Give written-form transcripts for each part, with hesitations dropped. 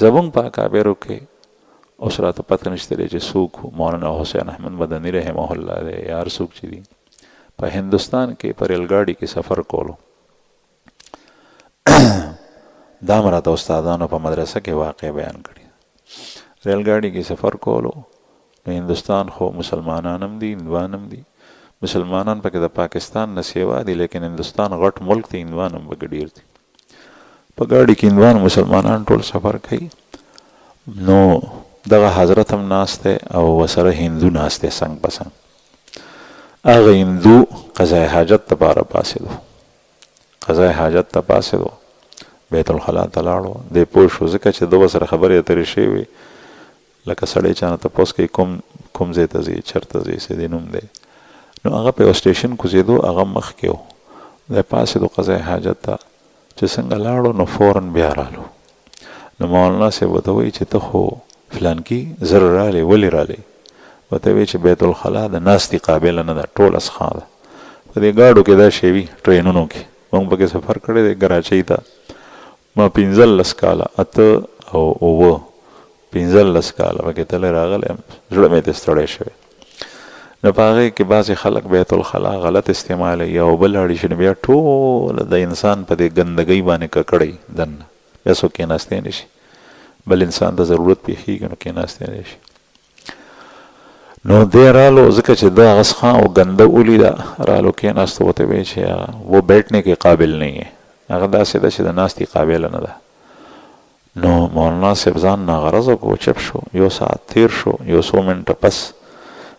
زمونږ په اکابرو کې اوس راته پته نشته دی چې څوک مولانا حسین احمد مدني رحمه الله دی یا هر څوک چې دي په هندوستان کې په ریل ګاډي کې سفر کولو. دا مې راته استادانو په مدرسه کې واقع بیان کړي. ریل ګاډي کې سفر کولو نو هندوستان خو مسلمانان هم دي هندوان هم دي. مسلمانان پکې د پاکستان نه سیوا دي لیکن هندوستان غټ ملک دی هندوان هم پکې ډېر دي. په ګاډي کې هندوان مسلمانان ټول سفر کوي نو دغه حضرت هم ناست دی او ورسره هندو ناست دی څنګ په څنګ. هغه هندو قضای حاجت دپاره پاڅېدو قضای حاجت ته پاڅېدو بیت الخلا ته لاړو. دی پوه شو ځکه چې ده ورسره خبرې اترې شوې وې لکه سړی چا نه تپوس کوي کوم ځای ته ځې چېرته ځې څه دې نوم دی. نو هغه په یو سټیشن کوزېدو هغه مخکې و. دی پاڅېدو قضای حاجت ته چې څنګه لاړو نو فوراً بیا رالو. نو مولانا صاحب ورته وایي چې ته خو فلانکي زر رالی ولې رالی؟ ورته وایي چې بیت الخلا د ناستې قابله نه ده ټول اسخا ده. په دې ګاډو کې دا شی وي ټرینونو کې موږ پکې سفر کړی دی کراچۍ ته ما 15 کاله 8 او 15 کاله پکې تللی راغلی یم زړه مې ترې ستړی شوی. نو په هغې کې بعضې خلک بیت الخلا غلط استعمالوي او بل اړي شي نو بیا ټوله د انسان په دې ګندګۍ باندې ککړی دننه بیا څوک کېناستی نه شي. بل انسان ته ضرورت پیښیږي نو کېناستی نه شي. نو دی رالو ځکه چې دا هغه څخه او ګنده ولیده رالو کېناستو ورته وایي چې وہ بیٹھنے کے قابل نہیں ہے. هغه داسې ده چې د ناستې قابله نه ده. نو مولانا صاحب ځان ناغرضه کو چپ شو. یو ساعت تیر شو یو څو منټه پس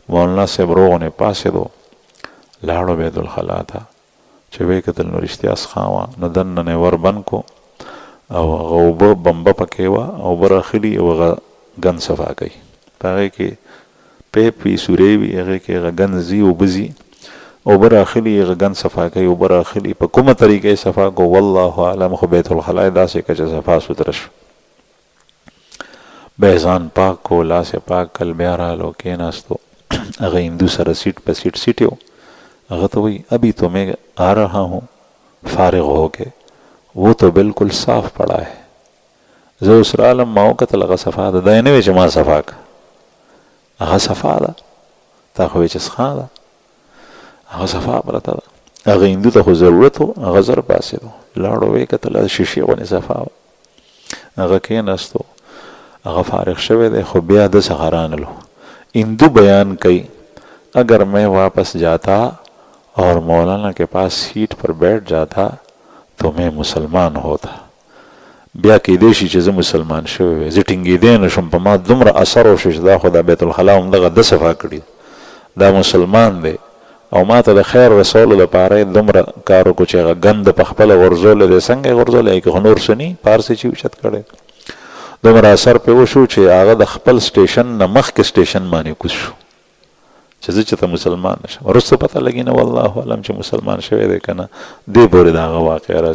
مولانا صاحب روغونې پاڅېدو لاړو بیت الخلا ته چې ویې کتل نو رښتیا څخه وه. نو دننه یې ور بند کو او هغه اوبه بمبه پکې وه او اوبه راخلي او هغه ګند صفا کوي. په هغې کې پیپ وي سورې وي هغې کې هغه ګند ځي اوبه ځي اوبه راخلي هغه ګند صفا کوي اوبه راخلي په کومه طریقه یې صفا کو والله اعلم خو بیت الخلا یې داسې که چې صفا سوتره شو. بیا ځان پاک کو لاس یې پاک کړل بیا رالو کېناستو. هغه هندو سره سیټ په سیټ یو. هغه ته وایي ابھی تو میں آ رہا ہوں فارغ ہو کے وہ تو بالکل صاف پڑا ہے. زه اوس رالم ما وکتل هغه صفا ده. دا یې نه وی چې ما صفا که هغه صفا ده تا خو وی چې څښا ده هغه صفا پرته ده. هغه هندو ته خو ضرورت و هغه زر پاڅېدو لاړو ویې کتل شیشې غوندې صفا وه. هغه کېناستو هغه فارغ شوی دی خو بیا ده څخه رانلو. ہندو بیان کئی اگر میں واپس جاتا اور مولانا کے پاس سیٹ پر بیٹھ جاتا تو میں مسلمان ہوتا. بیا کېدی شي چې زه مسلمان شوی وی زه ټینګېدی نه شم په ما دومره اثر وشو چې دا خو دا بیت الخلا همدغه ده صفا کړي دا مسلمان دی او ما ته د خیر رسولو دپاره یې دومره کار وکړو چې هغه ګند په خپله غورځولی دی. څنګه یې غورځولی که خو نور څه ني پارسې چې اوچت کړی دومره اثر پې وشو چې هغه د خپل سټیشن نه مخکې سټیشن باندې کوز شو چې زه چې ته مسلمان نشم. وروسته پته لګي نه والله اعلم چې مسلمان شوی دی که نه. دې پورې د هغه واقع راځي.